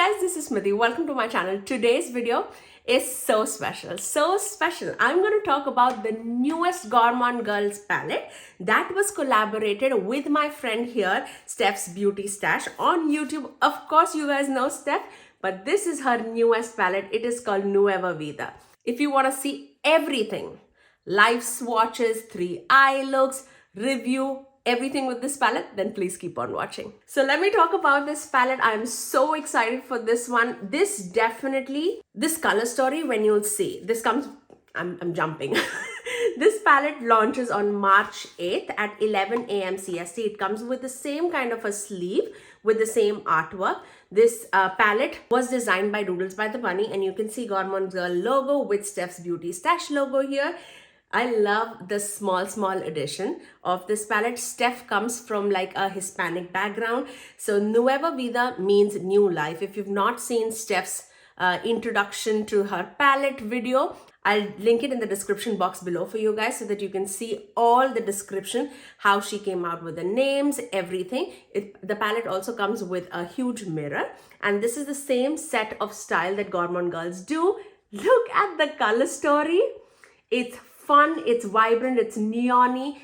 guys, this is Smithy. Welcome to my channel. Today's video is so special. So special. I'm going to talk about the newest Gourmande Girls palette that was collaborated with my friend here, Steff's Beauty Stash on YouTube. Of course, you guys know Steph, but this is her newest palette. It is called Nueva Vida. If you want to see everything, live swatches, 3 eye looks, review, everything with this palette, then please keep on watching. So let me talk about this palette. I'm so excited for this one. This color story, when you'll see, this comes, I'm jumping. This palette launches on March 8th at 11 a.m. CST. It comes with the same kind of a sleeve with the same artwork. This palette was designed by Doodles by the Bunny, and you can see Gourmande Girl logo with Steff's Beauty Stash logo here. I love the small edition of this palette. Steph comes from like a Hispanic background. So Nueva Vida means new life. If you've not seen Steph's introduction to her palette video, I'll link it in the description box below for you guys so that you can see all the description, how she came out with the names, everything. The palette also comes with a huge mirror. And this is the same set of style that Gourmande Girls do. Look at the color story. It's fun, it's vibrant, it's neon-y.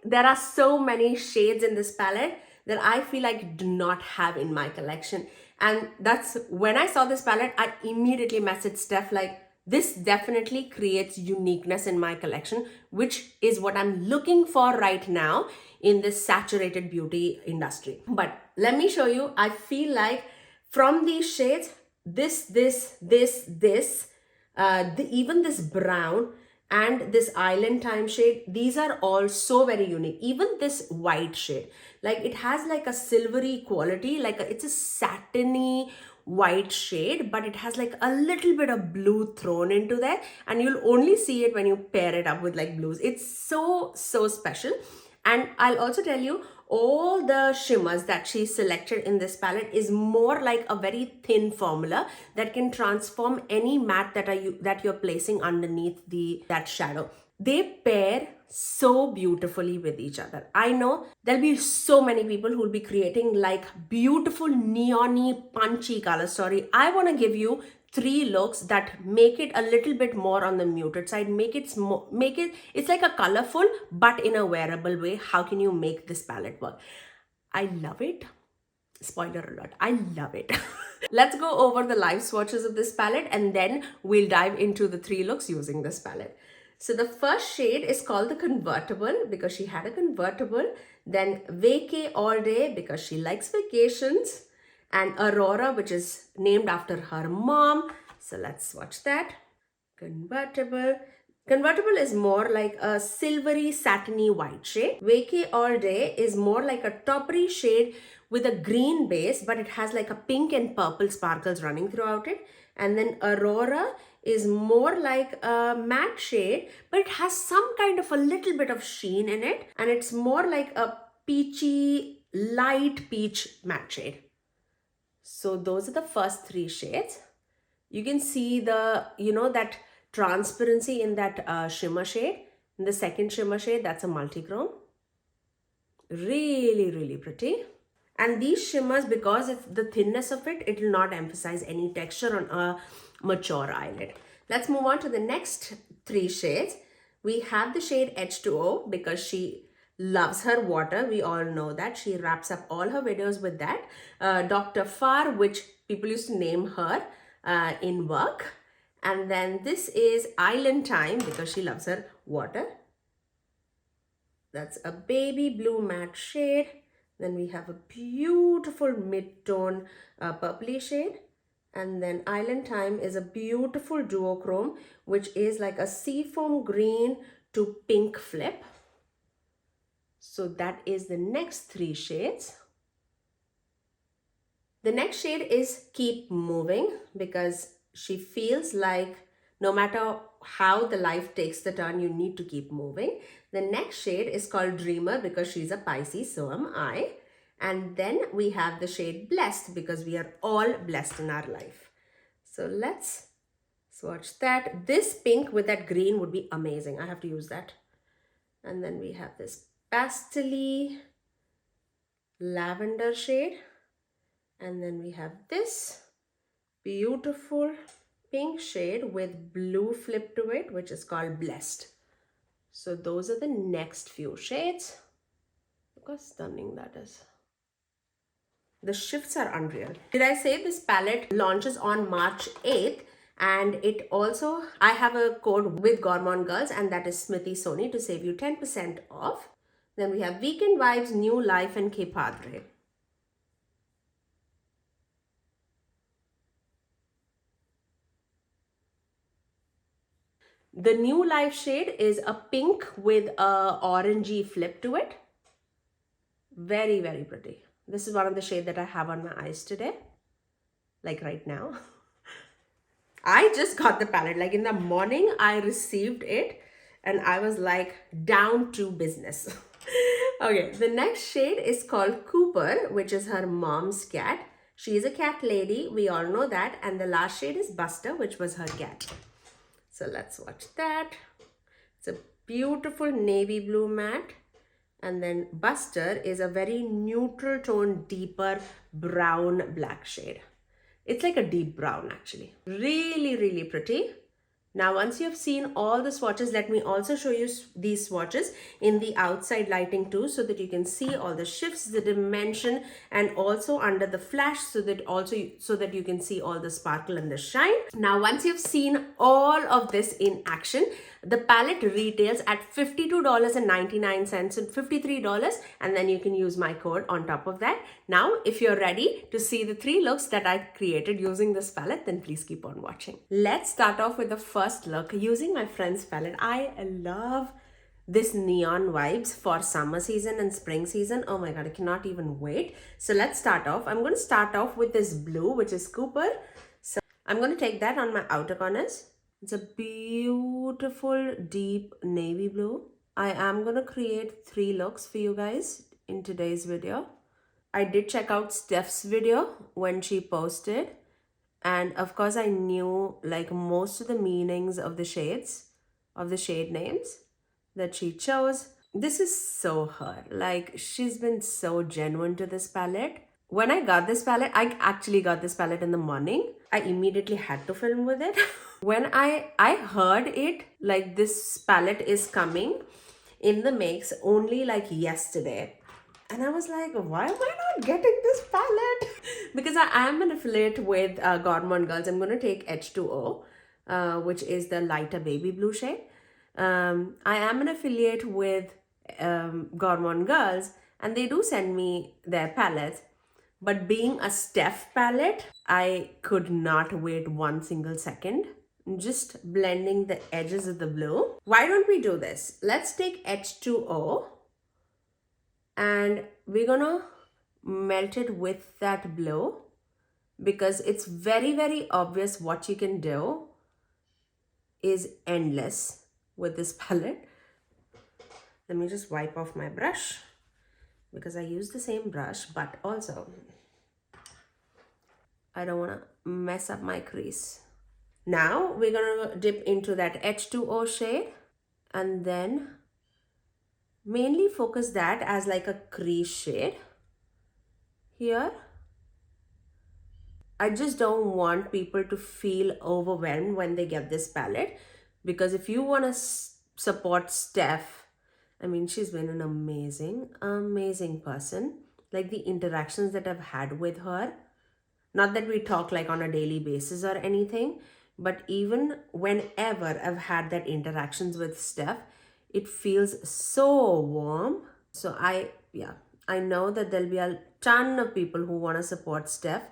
There are so many shades in this palette that I feel like I do not have in my collection. And that's when I saw this palette, I immediately messaged Steph like, this definitely creates uniqueness in my collection, which is what I'm looking for right now in this saturated beauty industry. But let me show you, I feel like from these shades, even this brown, and this island time shade, these are all so very unique. Even this white shade, like it has like a silvery quality, it's a satiny white shade, but it has like a little bit of blue thrown into there, and you'll only see it when you pair it up with like blues. It's so special. And I'll also tell you, all the shimmers that she selected in this palette is more like a very thin formula that can transform any matte that you're placing underneath that shadow. They pair so beautifully with each other. I know there'll be so many people who'll be creating like beautiful neon-y punchy color story. I want to give you 3 looks that make it a little bit more on the muted side, it's like a colorful but in a wearable way. How can you make this palette work? I love it. Spoiler alert, I love it. Let's go over the live swatches of this palette and then we'll dive into the 3 looks using this palette. So the first shade is called the Convertible because she had a convertible, then Vacay All Day because she likes vacations, and Aurora, which is named after her mom. So let's swatch that. Convertible. Convertible is more like a silvery, satiny white shade. Vacay All Day is more like a taupery shade with a green base, but it has like a pink and purple sparkles running throughout it. And then Aurora is more like a matte shade, but it has some kind of a little bit of sheen in it. And it's more like a peachy, light peach matte shade. So those are the first 3 shades. You can see that transparency in that shimmer shade. In the second shimmer shade, that's a multi-chrome. Really pretty. And these shimmers, because it's the thinness of it, it will not emphasize any texture on a mature eyelid. Let's move on to the next 3 shades. We have the shade H2O because she loves her water. We all know that. She wraps up all her videos with that. Dr. Far, which people used to name her in work. And then this is Island Time because she loves her water. That's a baby blue matte shade. Then we have a beautiful mid-tone purpley shade. And then Island Time is a beautiful duochrome, which is like a seafoam green to pink flip. So that is the next 3 shades. The next shade is Keep Moving because she feels like no matter how the life takes the turn, you need to keep moving. The next shade is called Dreamer because she's a Pisces, so am I. And then we have the shade Blessed because we are all blessed in our life. So let's swatch that. This pink with that green would be amazing. I have to use that. And then we have this pastel-y lavender shade And then we have this beautiful pink shade with blue flip to it, which is called Blessed. So those are the next few shades. Look how stunning that is. The shifts are unreal. Did I say this palette launches on March 8th? And it also, I have a code with Gourmande Girls, and that is Smithy Sony, to save you 10% off. Then we have Weekend Vibes, New Life, and Que Padre. The New Life shade is a pink with a orangey flip to it. Very, very pretty. This is one of the shades that I have on my eyes today, like right now. I just got the palette, like in the morning I received it and I was like down to business. Okay, the next shade is called Cooper, which is her mom's cat. She is a cat lady, we all know that. And the last shade is Buster, which was her cat. So let's watch that. It's a beautiful navy blue matte. And then Buster is a very neutral tone, deeper brown black shade. It's like a deep brown actually. Really, really pretty. Now, once you have seen all the swatches, let me also show you these swatches in the outside lighting too, so that you can see all the shifts, the dimension, and also under the flash, so that you can see all the sparkle and the shine. Now, once you've seen all of this in action, the palette retails at $52.99 and $53, and then you can use my code on top of that. Now, if you're ready to see the 3 looks that I created using this palette, then please keep on watching. Let's start off with the first look using my friend's palette. I love this neon vibes for summer season and spring season. Oh my god, I cannot even wait. So let's start off. I'm going to start off with this blue, which is Cooper. So I'm going to take that on my outer corners. It's a beautiful deep navy blue. I am going to create 3 looks for you guys in today's video. I did check out Steff'S video when she posted. And of course, I knew like most of the meanings of the shades, of the shade names that she chose. This is so her. Like, she's been so genuine to this palette. When I got this palette, I actually got this palette in the morning. I immediately had to film with it. When I heard it, like this palette is coming in the mix only like yesterday. And I was like, why am I not getting this palette? Because I am an affiliate with Gourmande Girls. I'm going to take H2O, which is the lighter baby blue shade. I am an affiliate with Gourmande Girls, and they do send me their palettes. But being a Steph palette, I could not wait 1 single second. Just blending the edges of the blue. Why don't we do this? Let's take H2O and we're gonna melt it with that blue, because it's very, very obvious what you can do is endless with this palette. Let me just wipe off my brush, because I use the same brush, but also I don't want to mess up my crease. Now we're gonna dip into that H2O shade and then mainly focus that as like a crease shade here. I just don't want people to feel overwhelmed when they get this palette, because if you want to support Steph, I mean, she's been an amazing, amazing person. Like the interactions that I've had with her, not that we talk like on a daily basis or anything, but even whenever I've had that interactions with Steph, it feels so warm. So I know that there'll be a ton of people who want to support Steph,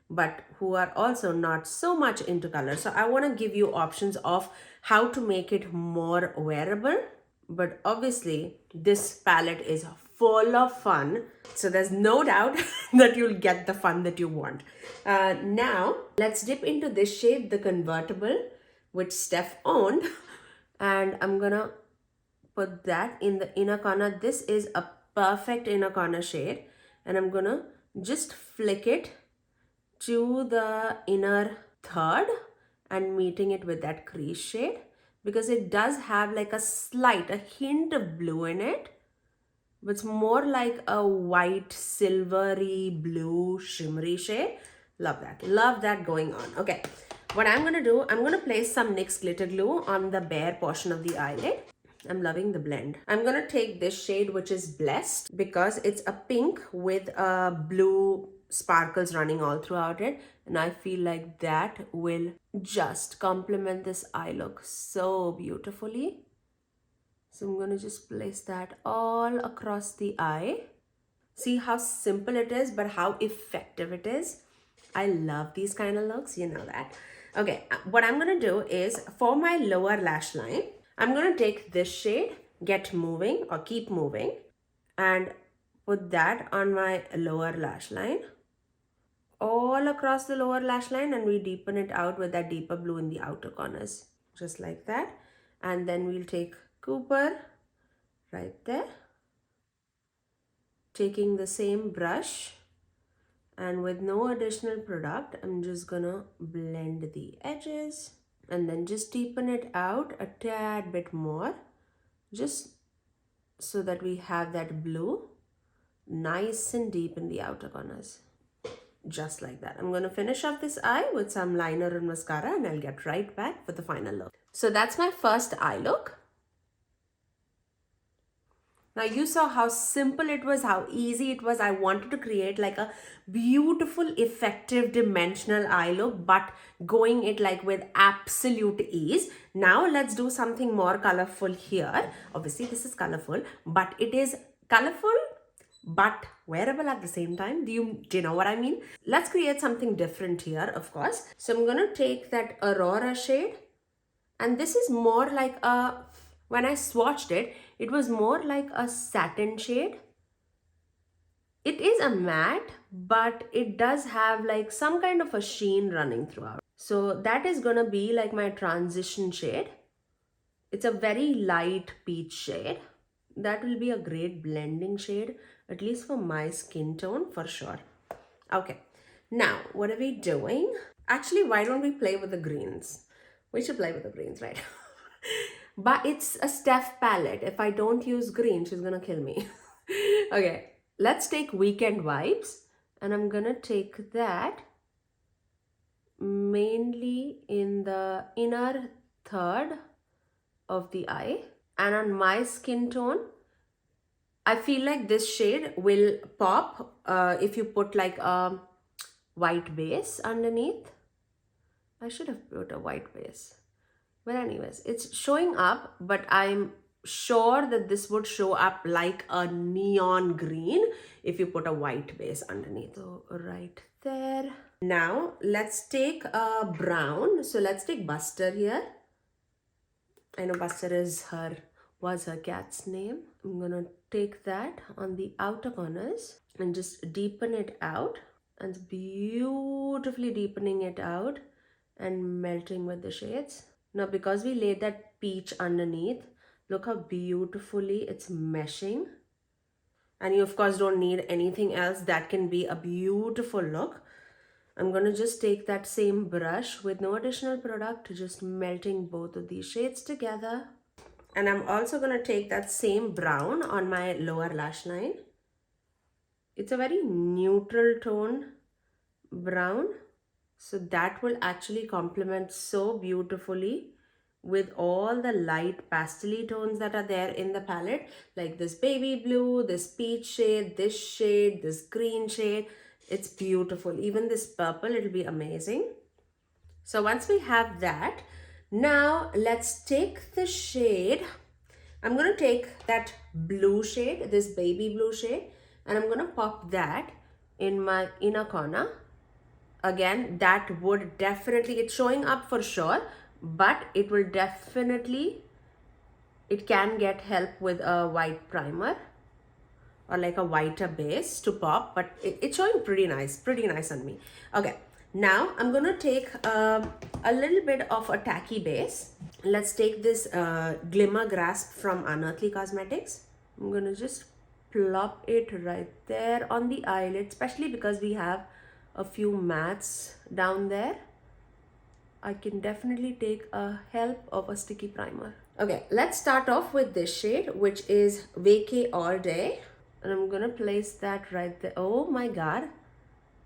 but who are also not so much into color. So I want to give you options of how to make it more wearable. But obviously, this palette is full of fun. So there's no doubt that you'll get the fun that you want. Now, let's dip into this shade, the Convertible, which Steph owned. And I'm gonna put that in the inner corner. This is a perfect inner corner shade. And I'm gonna just flick it to the inner third and meeting it with that crease shade, because it does have like a hint of blue in it. but it's more like a white, silvery, blue, shimmery shade. Love that. Love that going on. Okay. What I'm going to do, I'm going to place some NYX glitter glue on the bare portion of the eyelid. I'm loving the blend. I'm going to take this shade, which is Blessed, because it's a pink with blue sparkles running all throughout it. And I feel like that will just complement this eye look so beautifully. So I'm going to just place that all across the eye. See how simple it is, but how effective it is. I love these kind of looks, you know that. Okay, what I'm going to do is for my lower lash line, I'm going to take this shade, Get Moving or Keep Moving, and put that on my lower lash line, all across the lower lash line, and we deepen it out with that deeper blue in the outer corners, just like that. And then we'll take Cooper right there, taking the same brush, and with no additional product, I'm just gonna blend the edges and then just deepen it out a tad bit more, just so that we have that blue nice and deep in the outer corners. Just like that. I'm going to finish off this eye with some liner and mascara, and I'll get right back for the final look. So that's my first eye look. Now you saw how simple it was, how easy it was. I wanted to create like a beautiful, effective, dimensional eye look, but going it like with absolute ease. Now let's do something more colorful here. Obviously this is colorful, but it is colorful but wearable at the same time. Do you know what I mean? Let's create something different here, of course. So I'm going to take that Aurora shade, and this is more like a, when I swatched it, it was more like a satin shade. It is a matte, but it does have like some kind of a sheen running throughout. So that is going to be like my transition shade. It's a very light peach shade. That will be a great blending shade, at least for my skin tone for sure. Okay, now what are we doing? Actually, why don't we play with the greens? We should play with the greens, right? But it's a Steph palette. If I don't use green, she's gonna kill me. Okay, let's take Weekend Vibes, and I'm gonna take that mainly in the inner third of the eye. And on my skin tone, I feel like this shade will pop if you put like a white base underneath. I should have put a white base. But anyways, it's showing up, but I'm sure that this would show up like a neon green if you put a white base underneath. So right there. Now let's take a brown. So let's take Buster here. I know Buster was her cat's name. I'm gonna take that on the outer corners and just deepen it out, and beautifully deepening it out and melting with the shades. Now because we laid that peach underneath, look how beautifully it's meshing. And you of course don't need anything else. That can be a beautiful look. I'm going to just take that same brush with no additional product, just melting both of these shades together. And I'm also going to take that same brown on my lower lash line. It's a very neutral tone brown. So that will actually complement so beautifully with all the light pastel tones that are there in the palette. Like this baby blue, this peach shade, this green shade. It's beautiful. Even this purple, it'll be amazing. So once we have that, now let's take the shade. I'm going to take that blue shade, this baby blue shade, and I'm going to pop that in my inner corner. Again, that would definitely, it's showing up for sure, but it will definitely, it can get help with a white primer or like a whiter base to pop, but it's showing pretty nice on me. Okay, now I'm gonna take a little bit of a tacky base. Let's take this Glimmer Grasp from Unearthly Cosmetics. I'm gonna just plop it right there on the eyelid, especially because we have a few mattes down there. I can definitely take a help of a sticky primer. Okay, let's start off with this shade, which is Vacay All Day. And I'm gonna place that right there. Oh my god,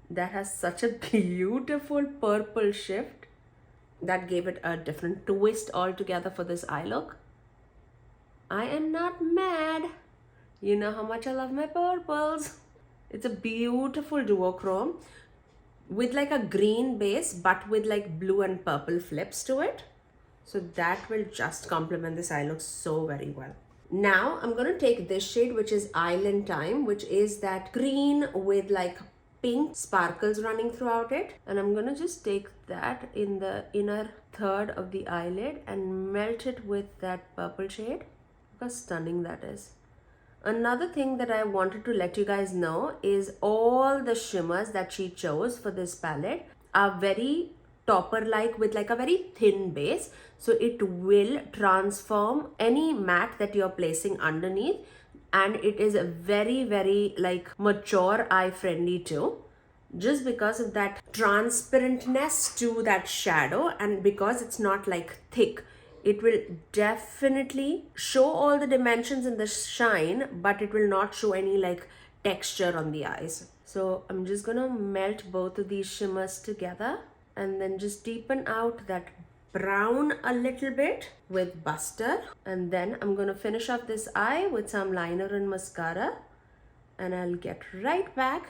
that has such a beautiful purple shift. That gave it a different twist altogether for this eye look. I am not mad. You know how much I love my purples. It's a beautiful duochrome with like a green base but with like blue and purple flips to it. So that will just complement this eye look so very well. Now I'm going to take this shade, which is Island Time, which is that green with like pink sparkles running throughout it. And I'm going to just take that in the inner third of the eyelid and melt it with that purple shade. Look how stunning that is. Another thing that I wanted to let you guys know is all the shimmers that she chose for this palette are very topper like with like a very thin base, so it will transform any matte that you're placing underneath, and it is very like mature eye friendly too, just because of that transparentness to that shadow, and because it's not like thick, it will definitely show all the dimensions in the shine, but it will not show any like texture on the eyes. So I'm just gonna melt both of these shimmers together and then just deepen out that brown a little bit with Buster. And then I'm gonna finish off this eye with some liner and mascara, and I'll get right back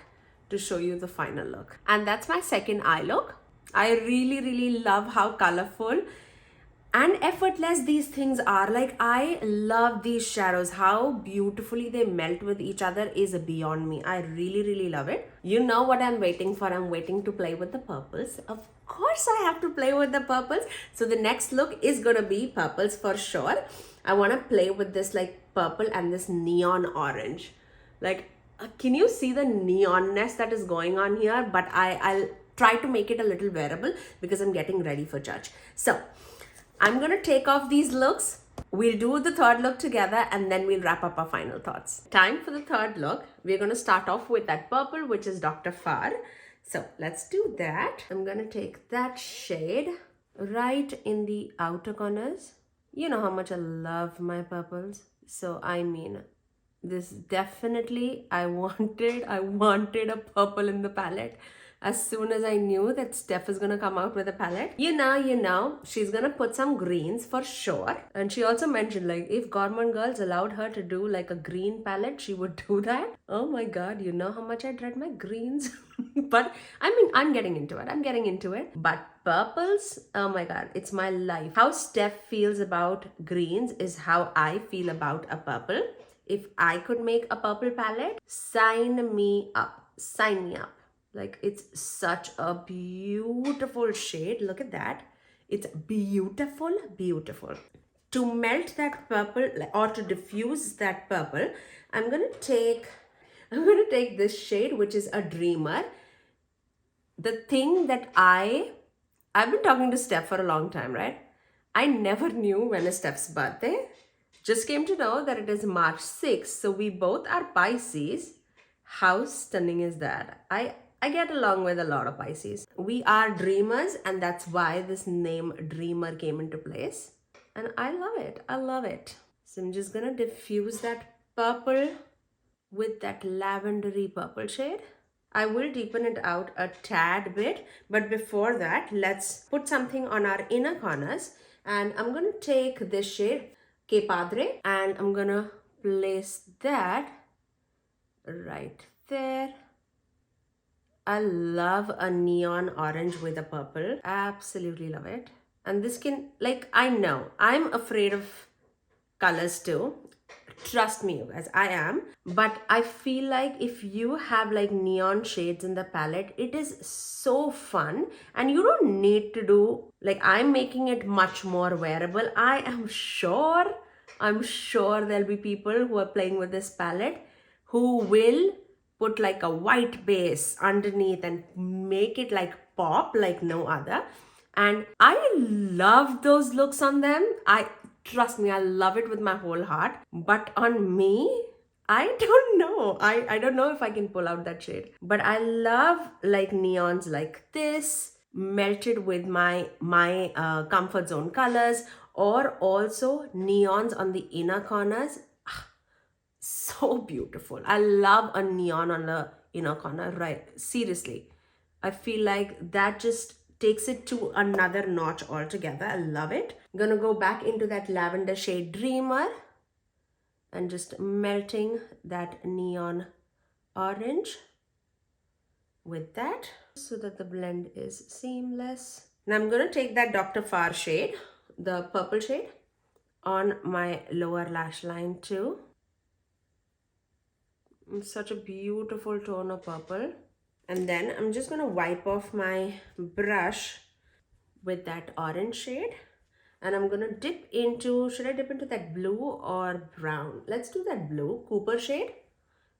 to show you the final look. And that's my second eye look. I really love how colorful and effortless these things are. Like, I love these shadows. How beautifully they melt with each other is beyond me. I really love it. You know what I'm waiting for? I'm waiting to play with the purples. Of course I have to play with the purples. So the next look is gonna be purples for sure. I want to play with this like purple and this neon orange. Like, can you see the neonness that is going on here? But I'll try to make it a little wearable because I'm getting ready for judge. So I'm going to take off these looks. We'll do the third look together and then we'll wrap up our final thoughts. Time for the third look. We're going to start off with that purple, which is Dr. Far. So let's do that. I'm going to take that shade right in the outer corners. You know how much I love my purples. So I mean, this definitely, I wanted a purple in the palette. As soon as I knew that Steph is gonna come out with a palette, you know, she's gonna put some greens for sure. And she also mentioned, like, if Gourmande girls allowed her to do like a green palette, she would do that. Oh my god, you know how much I dread my greens. But I mean, I'm getting into it. But purples, oh my god, it's my life. How Steph feels about greens is how I feel about a purple. If I could make a purple palette, sign me up. Like, it's such a beautiful shade. Look at that. It's beautiful. To melt that purple or to diffuse that purple, I'm gonna take this shade, which is a Dreamer. The thing that I've been talking to Steph for a long time, right? I never knew when is Steph's birthday. Just came to know that it is March 6th. So we both are Pisces. How stunning is that? I get along with a lot of Pisces. We are dreamers, and that's why this name Dreamer came into place. And I love it. So I'm just gonna diffuse that purple with that lavendery purple shade. I will deepen it out a tad bit, but before that, let's put something on our inner corners. And I'm gonna take this shade, Que Padre, and I'm gonna place that right there. I love a neon orange with a purple. Absolutely love it. And this can, like, I know I'm afraid of colors too. Trust me, you guys, I am. But I feel like if you have like neon shades in the palette, it is so fun. And you don't need to do, like, I'm making it much more wearable. I'm sure there'll be people who are playing with this palette who will put like a white base underneath and make it like pop like no other. And I love those looks on them. Trust me, I love it with my whole heart. But on me, I don't know. I don't know if I can pull out that shade. But I love like neons like this melted with my comfort zone colors, or also neons on the inner corners. so beautiful. I love a neon on the inner corner, right? Seriously. I feel like that just takes it to another notch altogether. I love it. I'm gonna go back into that lavender shade Dreamer and just melting that neon orange with that so that the blend is seamless. Now I'm going to take that Dr. Farr shade, the purple shade, on my lower lash line too. It's such a beautiful tone of purple. And then I'm just going to wipe off my brush with that orange shade. And I'm going to dip into, should I dip into that blue or brown? Let's do that blue, Cooper shade.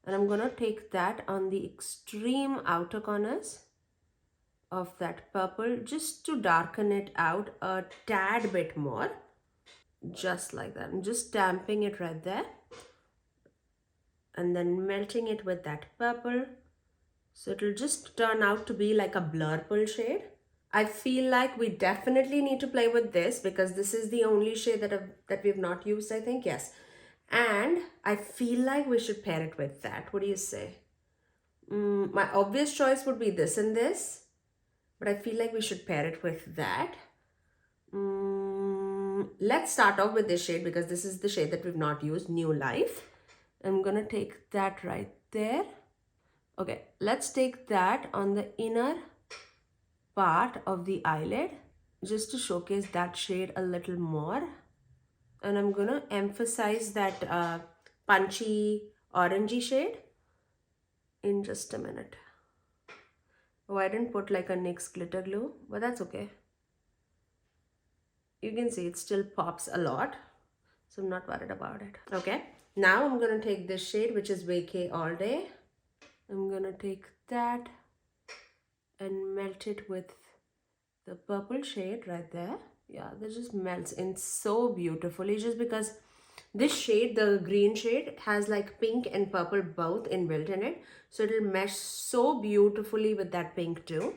And I'm going to take that on the extreme outer corners of that purple just to darken it out a tad bit more. Just like that. I'm just damping it right there. And then melting it with that purple. So it'll just turn out to be like a blurple shade. I feel like we definitely need to play with this because this is the only shade that we've not used, I think. Yes. And I feel like we should pair it with that. What do you say? My obvious choice would be this and this, but I feel like we should pair it with that. Let's start off with this shade because this is the shade that we've not used, New Life. I'm gonna take that right there. Okay, let's take that on the inner part of the eyelid just to showcase that shade a little more. And I'm gonna emphasize that punchy orangey shade in just a minute. Oh, I didn't put like a NYX glitter glue, but that's okay. You can see it still pops a lot, so I'm not worried about it. Okay, now I'm gonna take this shade, which is Vacay All Day. I'm gonna take that and melt it with the purple shade right there. Yeah, that just melts in so beautifully just because this shade, the green shade, has like pink and purple both inbuilt in it. So it'll mesh so beautifully with that pink too.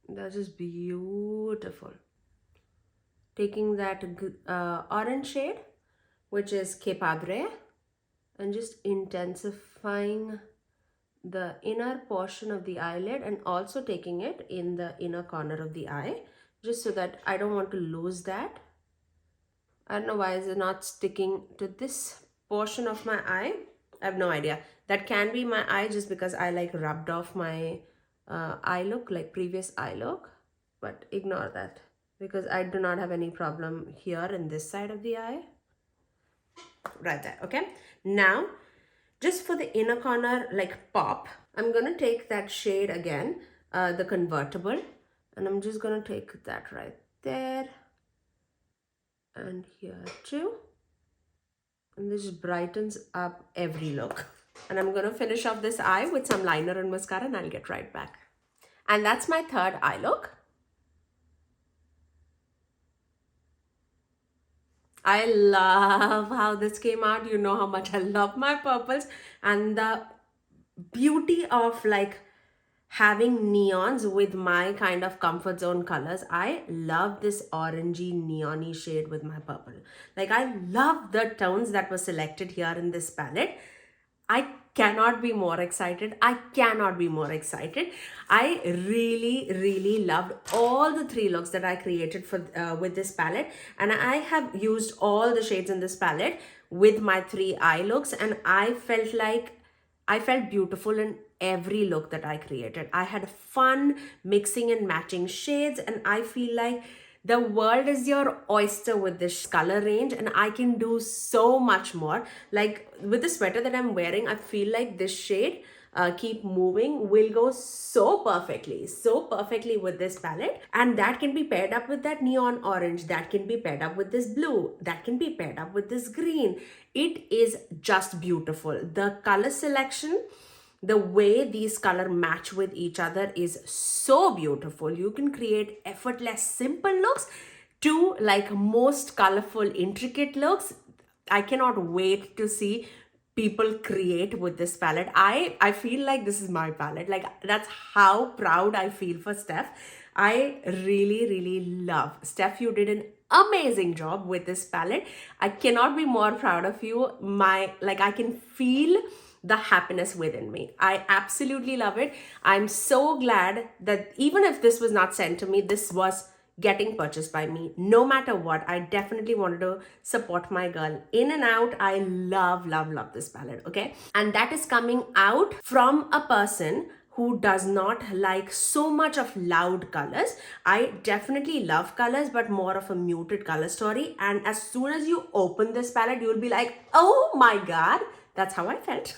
That's just beautiful. Taking that orange shade, which is Que Padre, and just intensifying the inner portion of the eyelid and also taking it in the inner corner of the eye, just so that I don't want to lose that. I don't know why is it not sticking to this portion of my eye. I have no idea. That can be my eye just because I like rubbed off my eye look, like previous eye look, but ignore that because I do not have any problem here in this side of the eye. Right there, okay? Now, just for the inner corner, like pop, I'm gonna take that shade again, the Convertible, and I'm just gonna take that right there and here too. And this brightens up every look. And I'm gonna finish off this eye with some liner and mascara and I'll get right back. And that's my third eye look. I love how this came out. You know how much I love my purples, and the beauty of like having neons with my kind of comfort zone colors. I love this orangey neony shade with my purple. Like I love the tones that were selected here in this palette. I cannot be more excited. I cannot be more excited. I really loved all the three looks that I created for with this palette, and I have used all the shades in this palette with my three eye looks, and I felt beautiful in every look that I created. I had fun mixing and matching shades, and I feel like the world is your oyster with this color range, and I can do so much more. Like with the sweater that I'm wearing, I feel like this shade, Keep Moving, will go so perfectly with this palette, and that can be paired up with that neon orange, that can be paired up with this blue, that can be paired up with this green. It is just beautiful. The color selection, the way these color match with each other is so beautiful. You can create effortless simple looks to like most colorful intricate looks. I cannot wait to see people create with this palette. I feel like this is my palette. Like that's how proud I feel for Steph. I really love. Steph, you did an amazing job with this palette. I cannot be more proud of you. I can feel the happiness within me. I absolutely love it. I'm so glad that even if this was not sent to me, this was getting purchased by me. No matter what, I definitely wanted to support my girl. In and out, I love this palette, okay? And that is coming out from a person who does not like so much of loud colors. I definitely love colors, but more of a muted color story. And as soon as you open this palette, you'll be like, oh my God, that's how I felt.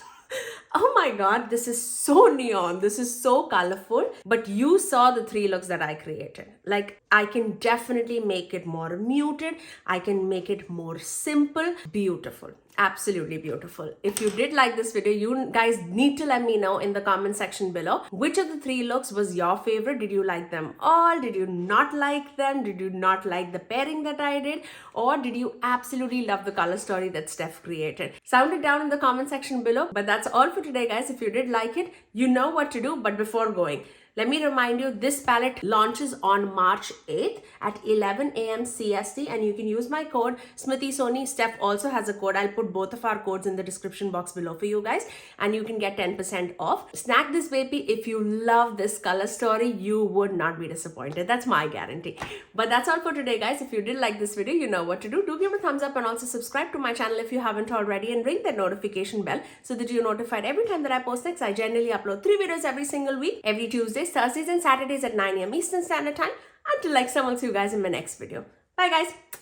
Oh my God, this is so neon. This is so colorful. But you saw the 3 looks that I created. Like, I can definitely make it more muted. I can make it more simple. Beautiful. Absolutely beautiful. If you did like this video, you guys need to let me know in the comment section below which of the 3 looks was your favorite. Did you like them all? Did you not like them? Did you not like the pairing that I did? Or did you absolutely love the color story that Steph created? Sound it down in the comment section below. But that's all for today, guys. If you did like it, you know what to do. But before going, let me remind you, this palette launches on March 8th at 11 a.m. CST, and you can use my code SMITHYSONY. Steph also has a code. I'll put both of our codes in the description box below for you guys, and you can get 10% off. Snag this baby. If you love this color story, you would not be disappointed. That's my guarantee. But that's all for today, guys. If you did like this video, you know what to do. Do give a thumbs up and also subscribe to my channel if you haven't already, and ring that notification bell so that you're notified every time that I post next. I generally upload 3 videos every single week, every Tuesday, Thursdays and Saturdays at 9 a.m. Eastern Standard Time. Until next time, I'll see you guys in my next video. Bye guys.